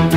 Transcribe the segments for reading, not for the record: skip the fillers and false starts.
Good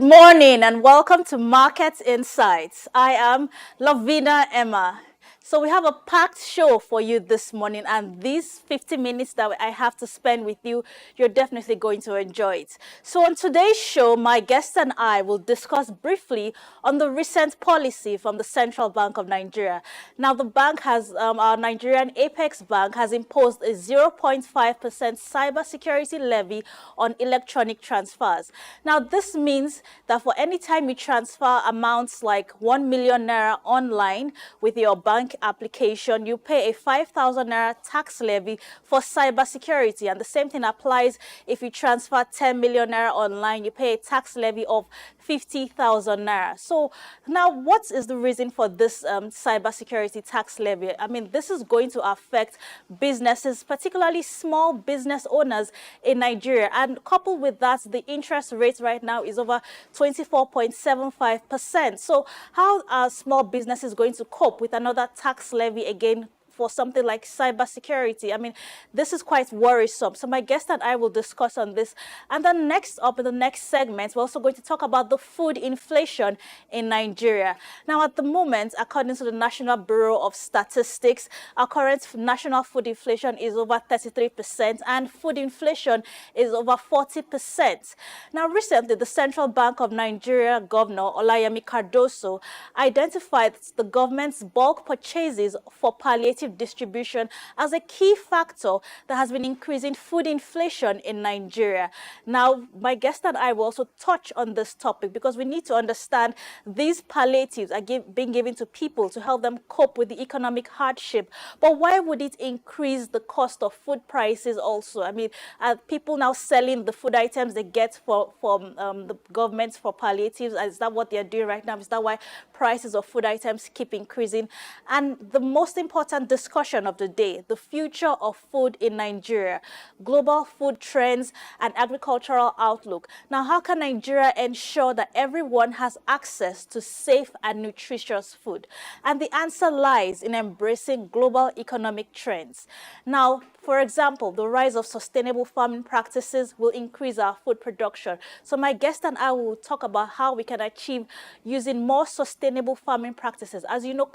morning and welcome to Market Insights. I am Lavina Emma. So we have a packed show for you this morning, and these 50 minutes that I have to spend with you, you're definitely going to enjoy it. So on today's show, my guest and I will discuss briefly on the recent policy from the Central Bank of Nigeria. Now, the bank has, our Nigerian Apex Bank has imposed a 0.5% cybersecurity levy on electronic transfers. Now, this means that for any time you transfer amounts like 1 million naira online with your bank application, you pay a 5,000 naira tax levy for cybersecurity. And the same thing applies if you transfer 10 million naira online, you pay a tax levy of 50,000 naira. So now what is the reason for this cybersecurity tax levy? I mean, this is going to affect businesses, particularly small business owners in Nigeria. And coupled with that, the interest rate right now is over 24.75%. So how are small businesses going to cope with another tax levy again for something like cybersecurity? I mean, this is quite worrisome. So my guest and I will discuss on this. And then next up in the next segment, we're also going to talk about the food inflation in Nigeria. Now, at the moment, according to the National Bureau of Statistics, our current national food inflation is over 33% and food inflation is over 40%. Now, recently, the Central Bank of Nigeria Governor Olayemi Cardoso identified the government's bulk purchases for palliative distribution as a key factor that has been increasing food inflation in Nigeria. Now, my guest and I will also touch on this topic because we need to understand these palliatives are being given to people to help them cope with the economic hardship. But why would it increase the cost of food prices also? I mean, are people now selling the food items they get from the government for palliatives? Is that what they're doing right now? Is that why prices of food items keep increasing? And the most important discussion of the day, the future of food in Nigeria, global food trends and agricultural outlook. Now, how can Nigeria ensure that everyone has access to safe and nutritious food? And the answer lies in embracing global economic trends. Now, for example, the rise of sustainable farming practices will increase our food production. So my guest and I will talk about how we can achieve using more sustainable farming practices. As you know,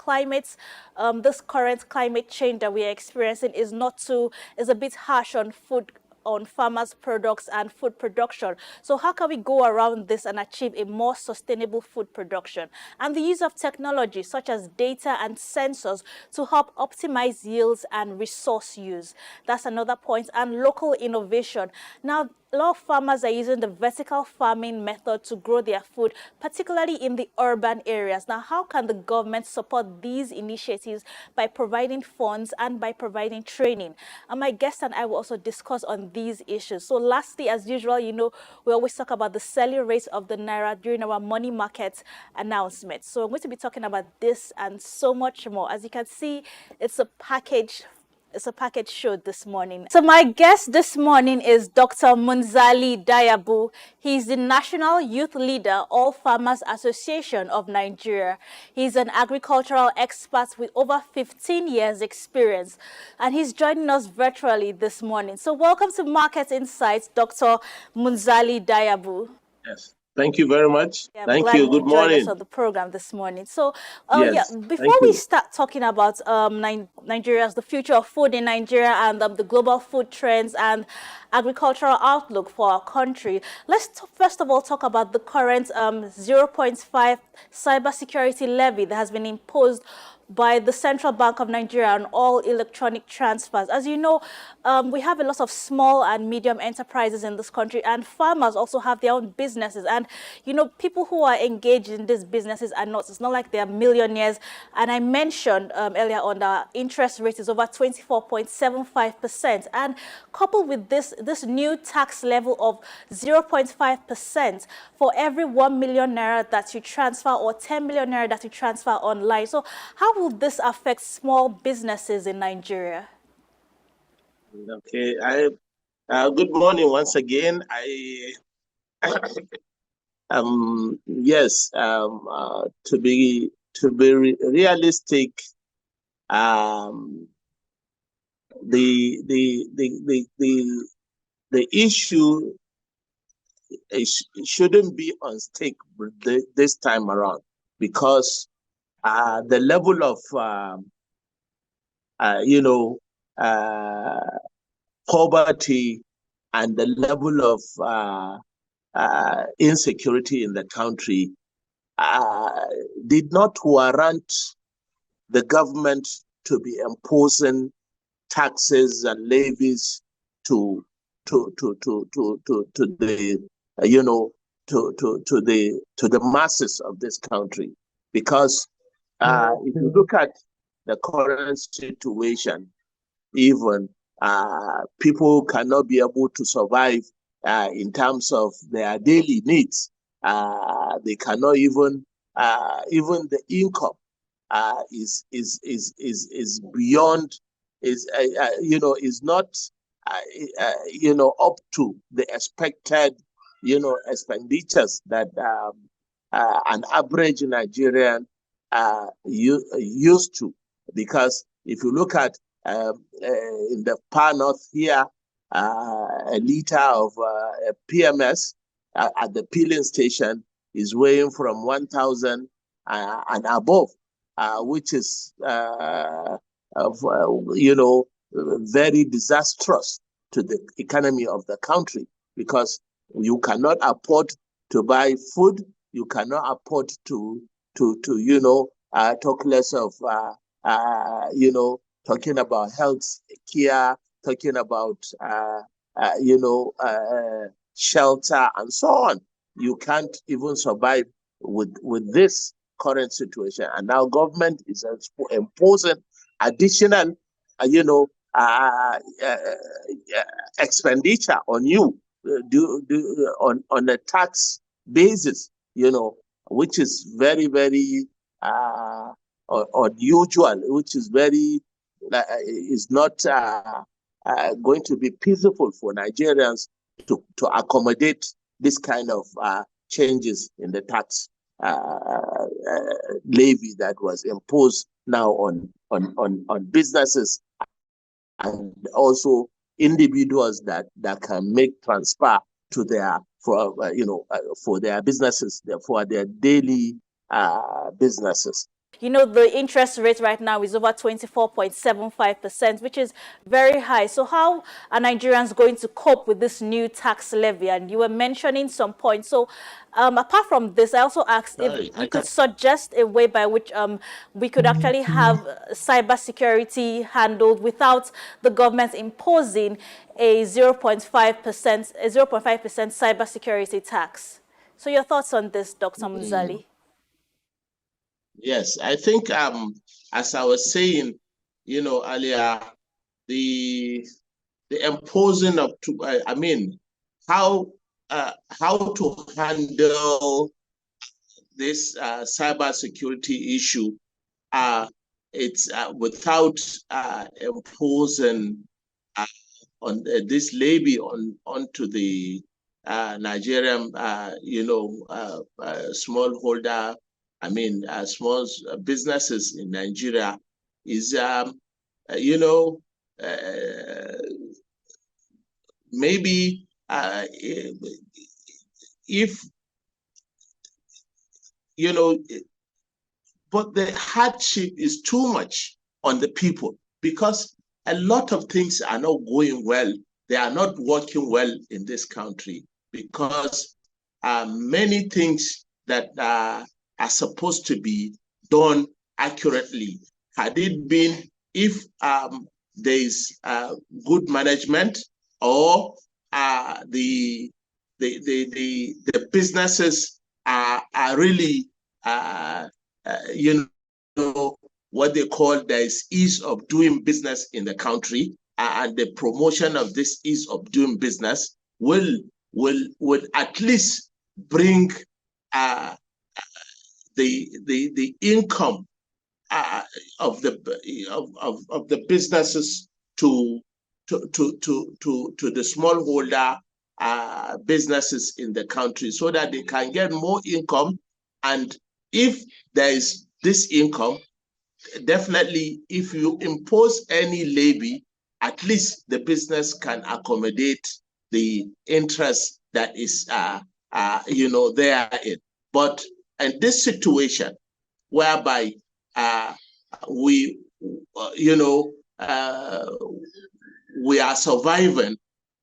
this current climate change that we are experiencing is a bit harsh on farmers' products and food production. So how can we go around this and achieve a more sustainable food production? And the use of technology such as data and sensors to help optimize yields and resource use. That's another point. And local innovation. Now, a lot of farmers are using the vertical farming method to grow their food, particularly in the urban areas. Now, how can the government support these initiatives? By providing funds and by providing training. And my guest and I will also discuss on these issues. So lastly, as usual, you know, we always talk about the selling rate of the naira during our money market announcement. So I'm going to be talking about this and so much more. As you can see, it's a package show this morning. So my guest this morning is Dr. Munzali Dayyabu. He's the National Youth Leader, All Farmers Association of Nigeria. He's an agricultural expert with over 15 years experience, and he's joining us virtually this morning. So welcome to Market Insights, Dr. Munzali Dayyabu. Yes. Thank you very much. Yeah, Thank you. Good morning. Us on the program this morning. So, yes, before we start talking about Nigeria's the future of food in Nigeria and the global food trends and agricultural outlook for our country, let's first of all talk about the current 0.5 cybersecurity levy that has been imposed by the Central Bank of Nigeria on all electronic transfers. As you know, we have a lot of small and medium enterprises in this country, and farmers also have their own businesses. And, you know, people who are engaged in these businesses it's not like they're millionaires. And I mentioned earlier on the interest rate is over 24.75%. And coupled with this new tax level of 0.5% for every 1 million naira that you transfer or 10 million naira that you transfer online. So how will this affect small businesses in Nigeria? Okay, good morning once again. Yes, to be realistic, um, the issue shouldn't be on stake this time around, because the level of you know, poverty and the level of insecurity in the country did not warrant the government to be imposing taxes and levies to the to the masses of this country, because if you look at the current situation, even people cannot be able to survive in terms of their daily needs. They cannot even the income is beyond, is not up to the expected expenditures that an average Nigerian used to. Because if you look at in the far north here, a liter of PMS at the peeling station is weighing from 1,000 and above, which is very disastrous to the economy of the country, because you cannot afford to buy food, you cannot afford to talk less of talking about health care, talking about shelter and so on. You can't even survive with this current situation, and now government is imposing additional expenditure on you on a tax basis, which is very, very unusual, which is very is not going to be peaceful for Nigerians to accommodate this kind of changes in the tax levy that was imposed now on businesses and also individuals that can make transfer to their for their businesses, for their daily businesses. The interest rate right now is over 24.75%, which is very high. So how are Nigerians going to cope with this new tax levy? And you were mentioning some points. So apart from this, I also asked if you could suggest a way by which we could actually have cybersecurity handled without the government imposing a 0.5% cybersecurity tax. So your thoughts on this, Dr. Munzali? Yes, I think as I was saying, earlier, the imposing of how to handle this cybersecurity issue. It's without imposing on this levy onto the Nigerian smallholder. Small businesses in Nigeria is, maybe if, but the hardship is too much on the people, because a lot of things are not going well. They are not working well in this country, because many things that are supposed to be done accurately, had it been if there is good management, or the businesses are really what they call there is ease of doing business in the country, and the promotion of this ease of doing business will at least bring the income of the businesses to the smallholder businesses in the country so that they can get more income. And if there is this income, definitely if you impose any levy, at least the business can accommodate the interest that is therein. But in this situation whereby we we are surviving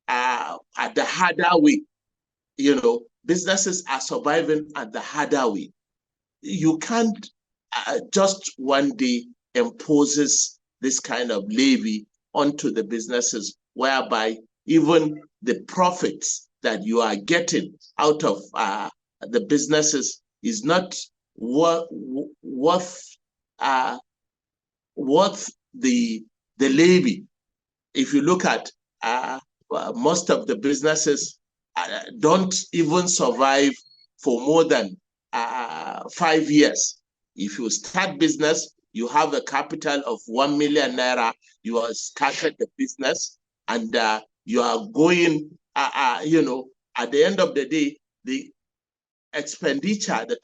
at the harder way, businesses are surviving at the harder way. You can't just one day imposes this kind of levy onto the businesses, whereby even the profits that you are getting out of the businesses is not worth the levy. If you look at most of the businesses don't even survive for more than 5 years. If you start business, you have a capital of 1 million naira, you have started the business, and you are going, at the end of the day, the expenditure, the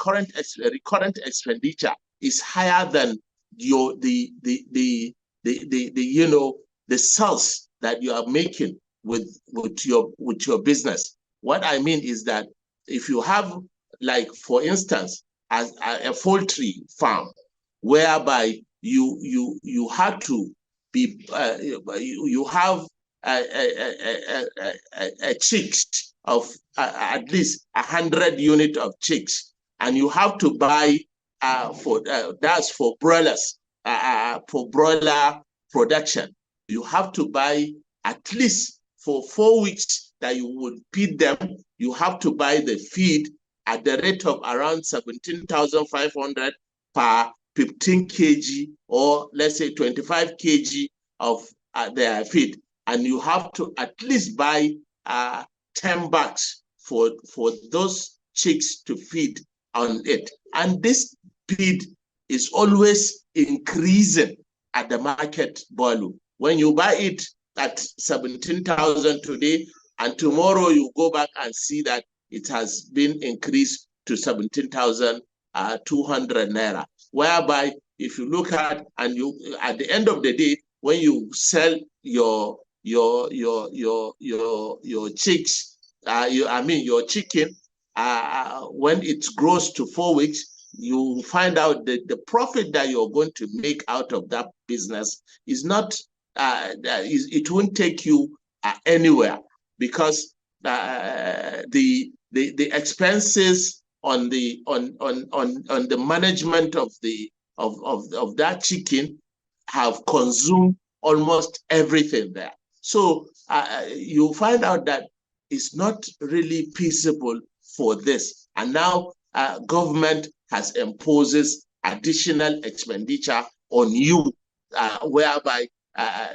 recurrent expenditure is higher than the sales that you are making with your business. What I mean is that if you have, like, for instance, as a poultry farm, whereby you had to be you have a chicks of at least 100 unit of chicks, and you have to buy that's for broilers, for broiler production. You have to buy at least for 4 weeks that you would feed them. You have to buy the feed at the rate of around 17,500 per 15 kg, or let's say 25 kg of their feed. And you have to at least buy 10 bags for those chicks to feed on it. And this feed is always increasing at the market value. When you buy it at 17,000 today, and tomorrow you go back and see that it has been increased to 17,200 naira. Whereby, if you look at, and you at the end of the day, when you sell your chicks, your chicken, when it grows to 4 weeks, you find out that the profit that you're going to make out of that business is not, it won't take you anywhere, because the expenses on the management of that chicken have consumed almost everything there. So you find out that it's not really feasible for this. And now government has imposes additional expenditure on you, whereby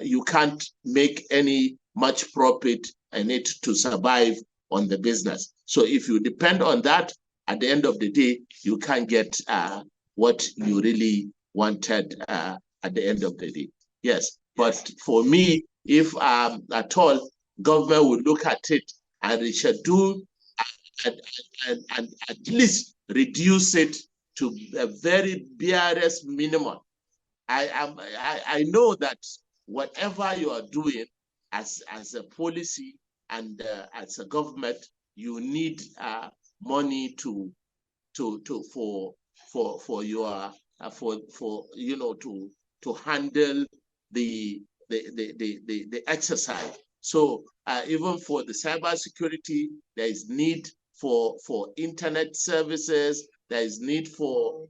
you can't make any much profit in it to survive on the business. So if you depend on that, at the end of the day, you can't get what you really wanted at the end of the day. Yes, but for me, if at all, government would look at it and reschedule and at least reduce it to a very barest minimum. I know that whatever you are doing as a policy and as a government, you need money for your to handle the exercise. So even for the cybersecurity, there is need for internet services. There is need for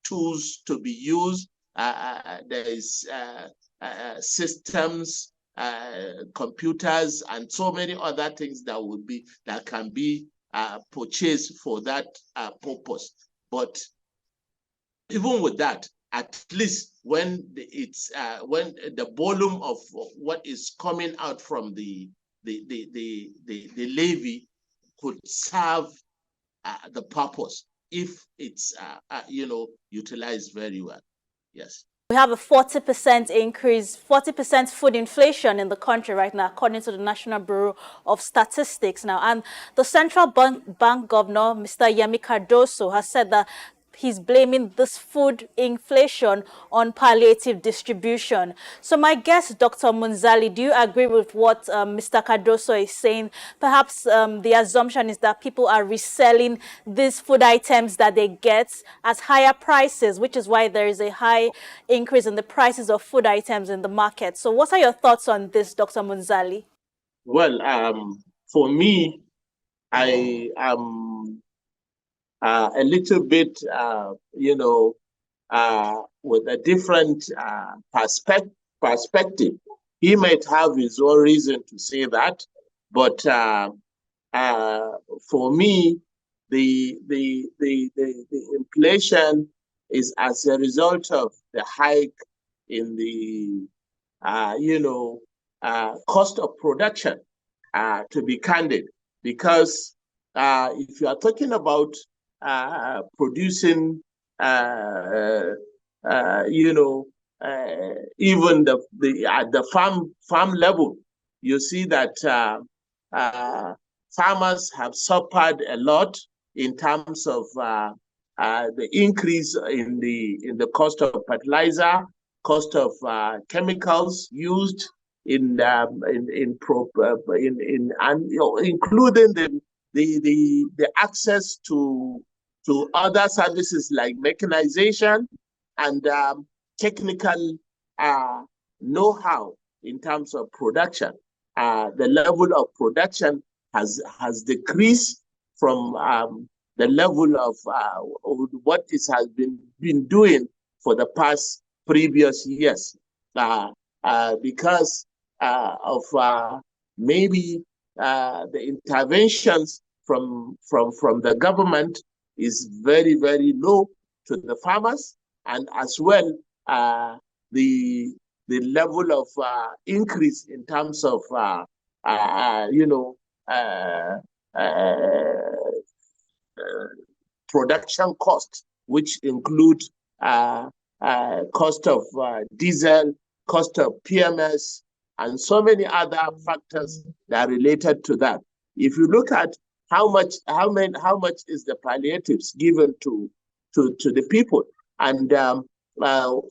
tools to be used. There is systems, computers, and so many other things that can be purchased for that purpose. But even with that, at least when when the volume of what is coming out from the levy could serve the purpose if it's utilized very well. Yes. We have a 40% increase, 40% food inflation in the country right now, according to the National Bureau of Statistics now. And the Central Bank Governor, Mr. Yemi Cardoso, has said that he's blaming this food inflation on palliative distribution. So my guest, Dr. Munzali, do you agree with what Mr. Cardoso is saying? Perhaps the assumption is that people are reselling these food items that they get at higher prices, which is why there is a high increase in the prices of food items in the market. So what are your thoughts on this, Dr. Munzali? Well, for me, I am a little bit, with a different perspective. He might have his own reason to say that, but for me, the inflation is as a result of the hike in the cost of production. To be candid, because if you are talking about producing, even at the farm level, you see that farmers have suffered a lot in terms of the increase in the cost of fertilizer, cost of chemicals used including the access to other services like mechanization and technical know-how in terms of production. The level of production has decreased from the level of what it has been doing for the past previous years, because of maybe the interventions from the government is very, very low to the farmers, and as well the level of increase in terms of production costs, which include cost of diesel, cost of PMS, and so many other factors that are related to that. If you look at how much is the palliatives given to the people, and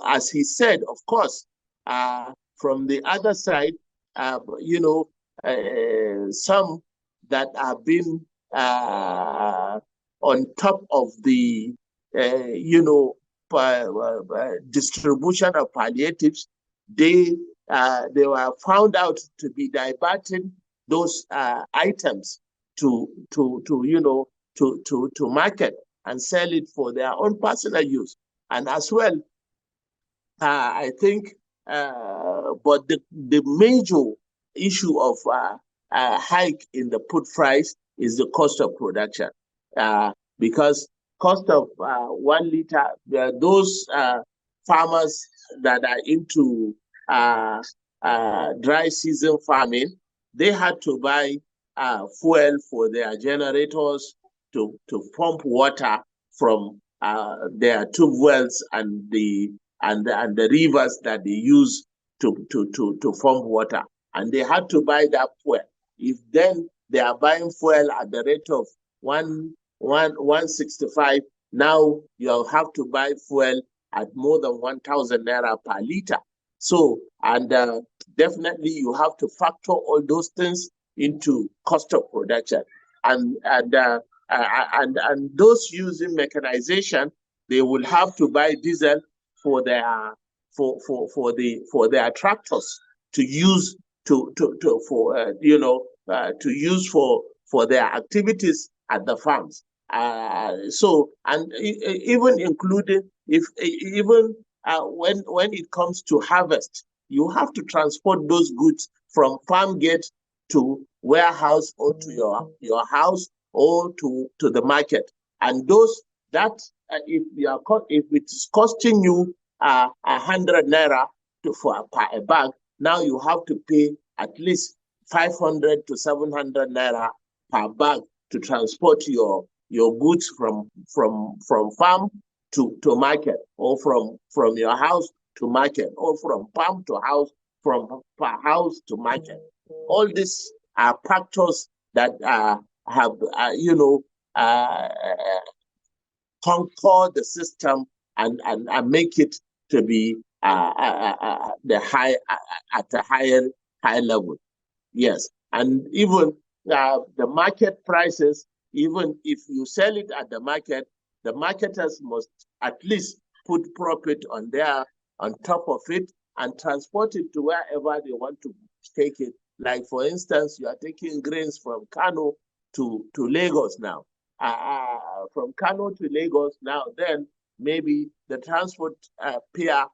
as he said, of course, from the other side, some that have been on top of the distribution of palliatives, they were found out to be diverting those items to market and sell it for their own personal use. And as well, I think, but the major issue of hike in the food price is the cost of production, because cost of 1 liter, those farmers that are into dry season farming, they had to buy fuel for their generators to pump water from their tube wells and the rivers that they use to pump water, and they had to buy that fuel. If then they are buying fuel at the rate of 165, now you have to buy fuel at more than 1,000 naira per liter. So, and definitely you have to factor all those things into cost of production, and those using mechanization, they will have to buy diesel for their tractors to use to use for their activities at the farms. So, and even including when it comes to harvest, you have to transport those goods from farm gate to warehouse or to your house or to the market. And those if it is costing you 100 naira for a bag, now you have to pay at least 500 to 700 naira per bag to transport your goods from farm to market, or from your house to market, or from farm to house, from house to market. All these are factors that have, conquer the system and make it to be the high at a high level. Yes, and even the market prices, even if you sell it at the marketers must at least put profit on top of it and transport it to wherever they want to take it. Like for instance, you are taking grains from Kano to Lagos now. From Kano to Lagos now, then maybe the transport fare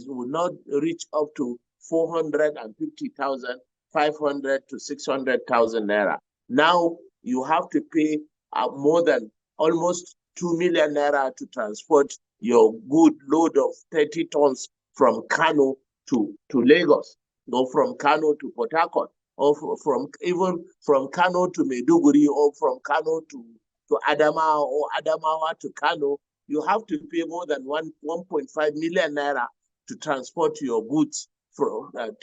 will not reach up to 450,000, 500 to 600,000 naira. Now you have to pay more than almost 2 million naira to transport your good load of 30 tons from Kano to Lagos, or from Kano to Port Harcourt, or even from Kano to Maiduguri, or from Kano to Adamawa, or Adamawa to Kano. You have to pay more than 1.5 million naira to transport your goods from and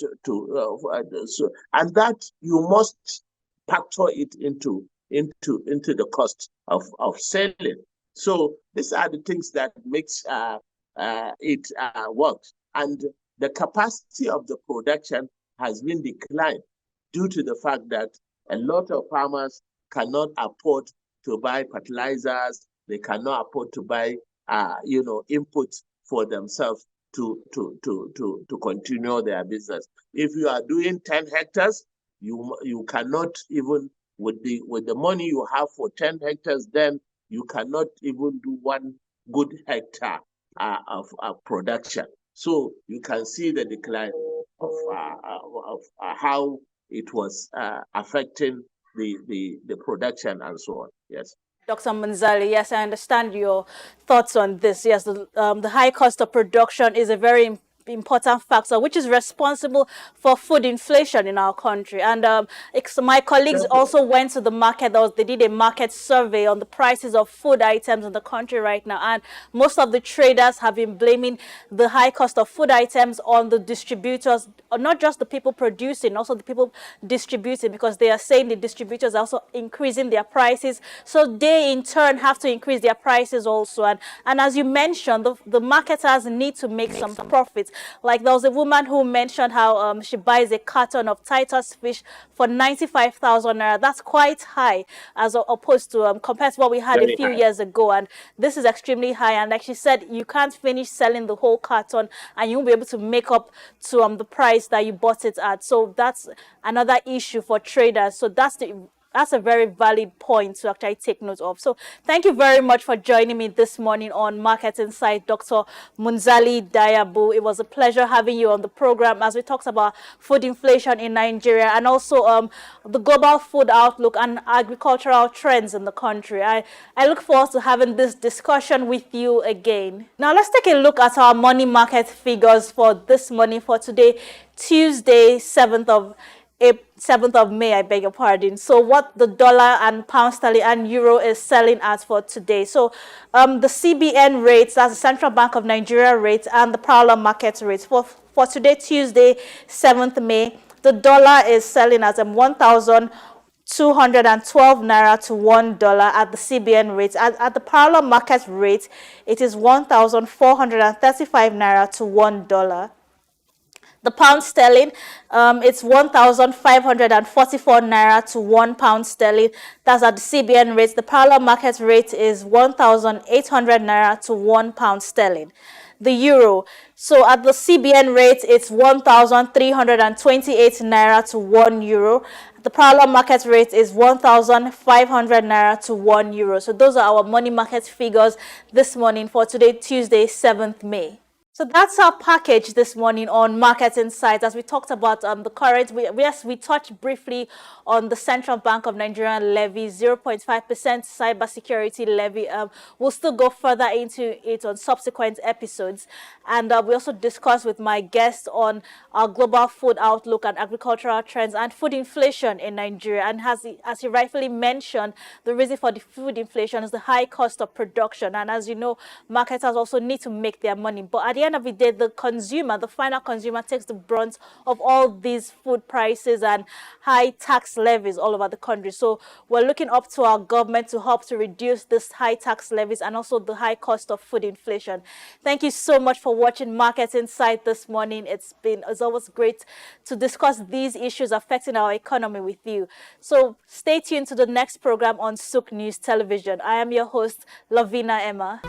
that you must factor it into the cost of selling. So these are the things that makes it work. And the capacity of the production has been declined due to the fact that a lot of farmers cannot afford to buy fertilizers. They cannot afford to buy inputs for themselves to continue their business. If you are doing 10 hectares, you cannot even, with the money you have for 10 hectares, then you cannot even do 1 good hectare of production. So you can see the decline of how it was affecting the production and so on. Yes. Dr. Munzali, yes, I understand your thoughts on this. Yes, the high cost of production is a very important factor which is responsible for food inflation in our country. And my colleagues also went to the market. They did a market survey on the prices of food items in the country right now, and most of the traders have been blaming the high cost of food items on the distributors, or not just the people producing, also the people distributing, because they are saying the distributors are also increasing their prices, so they in turn have to increase their prices also. And as you mentioned, the marketers need to make some profits. Like there was a woman who mentioned how she buys a carton of Titus fish for 95,000 naira. That's quite high as opposed to compared to what we had Very a few high. years ago. And this is extremely high. And like she said, you can't finish selling the whole carton and you won't be able to make up to the price that you bought it at. So that's another issue for traders. So that's a very valid point to actually take note of. So thank you very much for joining me this morning on Market Insight, Dr. Munzali Dayyabu. It was a pleasure having you on the program as we talked about food inflation in Nigeria and also the global food outlook and agricultural trends in the country. I look forward to having this discussion with you again. Now let's take a look at our money market figures for this morning, for today, Tuesday, 7th of May, I beg your pardon. So what the dollar and pound sterling and euro is selling at for today. So the CBN rates, that's the Central Bank of Nigeria rates, and the parallel market rates. For today, Tuesday, 7th May, the dollar is selling at 1,212 naira to $1 at the CBN rate. At the parallel market rate, it is 1,435 naira to $1. The pound sterling, it's 1,544 naira to 1 pound sterling. That's at the CBN rate. The parallel market rate is 1,800 naira to 1 pound sterling. The euro, so at the CBN rate, it's 1,328 naira to 1 euro. The parallel market rate is 1,500 naira to 1 euro. So those are our money market figures this morning for today, Tuesday, 7th May. So that's our package this morning on Market Insights. As we talked about the current, we touched briefly on the Central Bank of Nigeria levy, 0.5% cybersecurity levy. We'll still go further into it on subsequent episodes. And we also discussed with my guest on our global food outlook and agricultural trends and food inflation in Nigeria. And as he rightfully mentioned, the reason for the food inflation is the high cost of production. And as you know, marketers also need to make their money. But at the the end of the day, the consumer, the final consumer, takes the brunt of all these food prices and high tax levies all over the country. So we're looking up to our government to help to reduce this high tax levies and also the high cost of food inflation. Thank you so much for watching Market Insight this morning. It's always great to discuss these issues affecting our economy with you. So stay tuned to the next program on Souk News Television. I am your host, Lavina Emma.